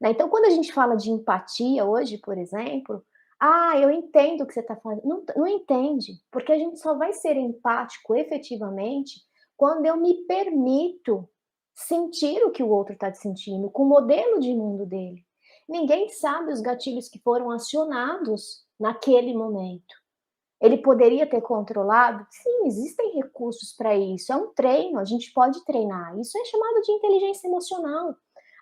né. Então quando a gente fala de empatia hoje, por exemplo, "Ah, eu entendo o que você está falando", não entende, porque a gente só vai ser empático efetivamente quando eu me permito sentir o que o outro está sentindo, com o modelo de mundo dele. Ninguém sabe os gatilhos que foram acionados naquele momento. Ele poderia ter controlado? Sim, existem recursos para isso, é um treino, a gente pode treinar, isso é chamado de inteligência emocional,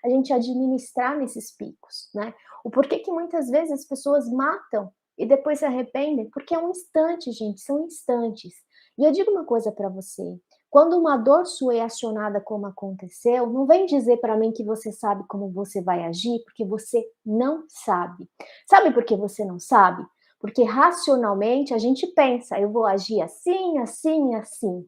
a gente administrar nesses picos, né. O porquê que muitas vezes as pessoas matam e depois se arrependem, porque é um instante gente, são instantes. E eu digo uma coisa para você, quando uma dor sua é acionada como aconteceu, não vem dizer para mim que você sabe como você vai agir, porque você não sabe. Sabe por que você não sabe? Porque racionalmente a gente pensa: "Eu vou agir assim, assim, assim",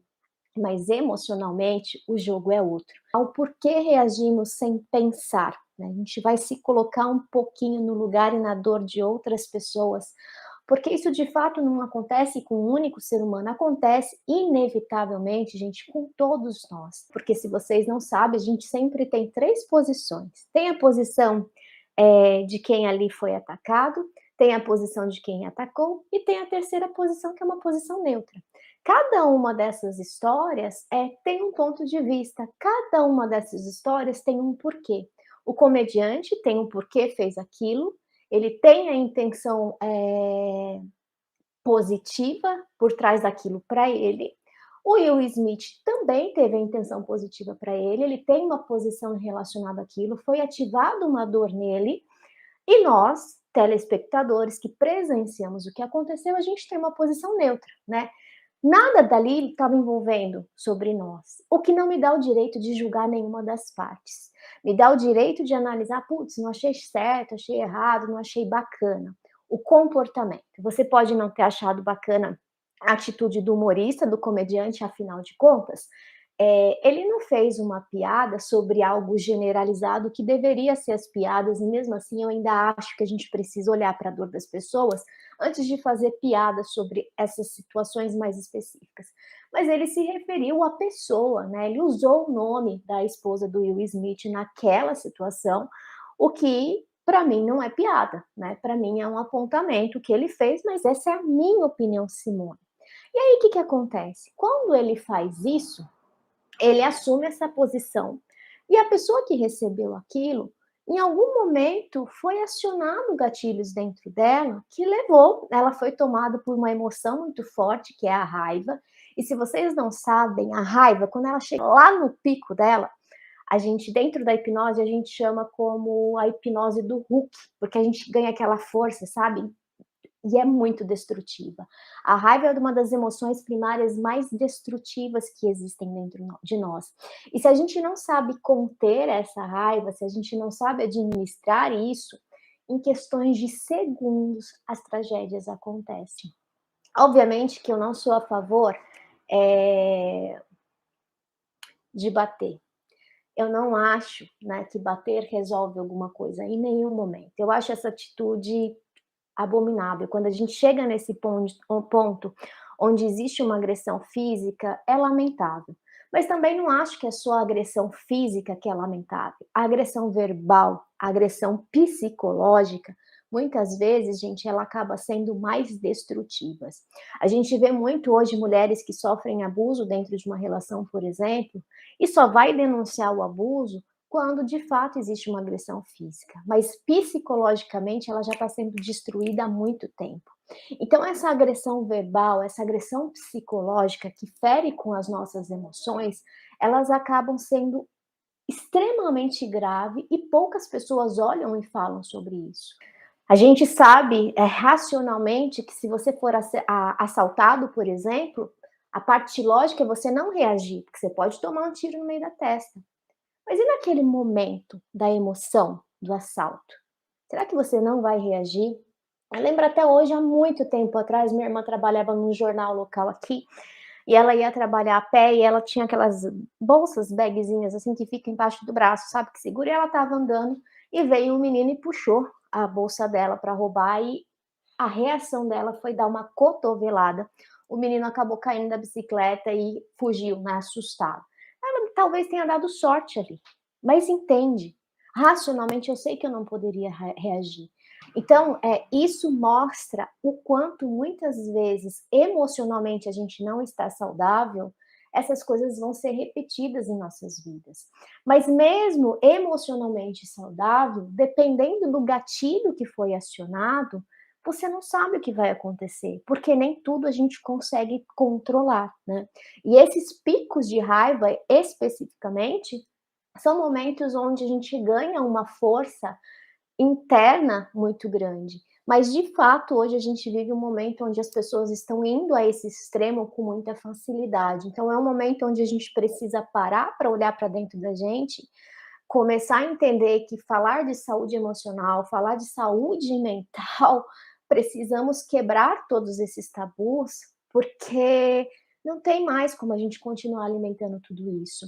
mas emocionalmente o jogo é outro. Ao porquê reagimos sem pensar, né, a gente vai se colocar um pouquinho no lugar e na dor de outras pessoas, porque isso de fato não acontece com um único ser humano, acontece inevitavelmente, gente, com todos nós. Porque se vocês não sabem, a gente sempre tem 3 posições. Tem a posição, de quem ali foi atacado, tem a posição de quem atacou e tem a terceira posição que é uma posição neutra. Cada uma dessas histórias, tem um ponto de vista, cada uma dessas histórias tem um porquê. O comediante tem um porquê fez aquilo, ele tem a intenção, positiva por trás daquilo para ele. O Will Smith também teve a intenção positiva para ele tem uma posição relacionada àquilo, foi ativada uma dor nele, e nós, telespectadores que presenciamos o que aconteceu, a gente tem uma posição neutra, né. Nada dali estava envolvendo sobre nós, o que não me dá o direito de julgar nenhuma das partes. Me dá o direito de analisar: "Putz, não achei certo, achei errado, não achei bacana". O comportamento. Você pode não ter achado bacana a atitude do humorista, do comediante, afinal de contas, ele não fez uma piada sobre algo generalizado que deveria ser as piadas, e mesmo assim eu ainda acho que a gente precisa olhar para a dor das pessoas antes de fazer piadas sobre essas situações mais específicas. Mas ele se referiu à pessoa, né, ele usou o nome da esposa do Will Smith naquela situação, o que para mim não é piada, né, para mim é um apontamento que ele fez, mas essa é a minha opinião, Simone. E aí o que que acontece? Quando ele faz isso, ele assume essa posição. E a pessoa que recebeu aquilo, em algum momento foi acionado gatilhos dentro dela que levou, ela foi tomada por uma emoção muito forte, que é a raiva. E se vocês não sabem, a raiva, quando ela chega lá no pico dela, a gente, dentro da hipnose, a gente chama como a hipnose do Hulk, porque a gente ganha aquela força, sabe? E é muito destrutiva. A raiva é uma das emoções primárias mais destrutivas que existem dentro de nós. E se a gente não sabe conter essa raiva, se a gente não sabe administrar isso, em questões de segundos as tragédias acontecem. Obviamente que eu não sou a favor, eh, de bater. Eu não acho, né, que bater resolve alguma coisa em nenhum momento. Eu acho essa atitude abominável. Quando a gente chega nesse ponto onde existe uma agressão física, é lamentável. Mas também não acho que é só a agressão física que é lamentável. A agressão verbal, a agressão psicológica, muitas vezes, gente, ela acaba sendo mais destrutiva. A gente vê muito hoje mulheres que sofrem abuso dentro de uma relação, por exemplo, e só vai denunciar o abuso quando de fato existe uma agressão física, mas psicologicamente ela já está sendo destruída há muito tempo. Então essa agressão verbal, essa agressão psicológica que fere com as nossas emoções, elas acabam sendo extremamente grave e poucas pessoas olham e falam sobre isso. A gente sabe, racionalmente que se você for assaltado, por exemplo, a parte lógica é você não reagir, porque você pode tomar um tiro no meio da testa. Mas e naquele momento da emoção do assalto? Será que você não vai reagir? Eu lembro até hoje, há muito tempo atrás, minha irmã trabalhava num jornal local aqui, e ela ia trabalhar a pé e ela tinha aquelas bolsas, bagzinhas assim que fica embaixo do braço, sabe, que segura, e ela estava andando e veio um menino e puxou a bolsa dela para roubar e a reação dela foi dar uma cotovelada. O menino acabou caindo da bicicleta e fugiu, né, assustado. Ela talvez tenha dado sorte ali, mas entende? racionalmente eu sei que eu não poderia reagir. Então, isso mostra o quanto muitas vezes emocionalmente a gente não está saudável, essas coisas vão ser repetidas em nossas vidas. Mas mesmo emocionalmente saudável, dependendo do gatilho que foi acionado, você não sabe o que vai acontecer, porque nem tudo a gente consegue controlar, né. E esses picos de raiva, especificamente, são momentos onde a gente ganha uma força interna muito grande. Mas de fato, hoje a gente vive um momento onde as pessoas estão indo a esse extremo com muita facilidade. Então é um momento onde a gente precisa parar para olhar para dentro da gente, começar a entender que falar de saúde emocional, falar de saúde mental, precisamos quebrar todos esses tabus, porque não tem mais como a gente continuar alimentando tudo isso.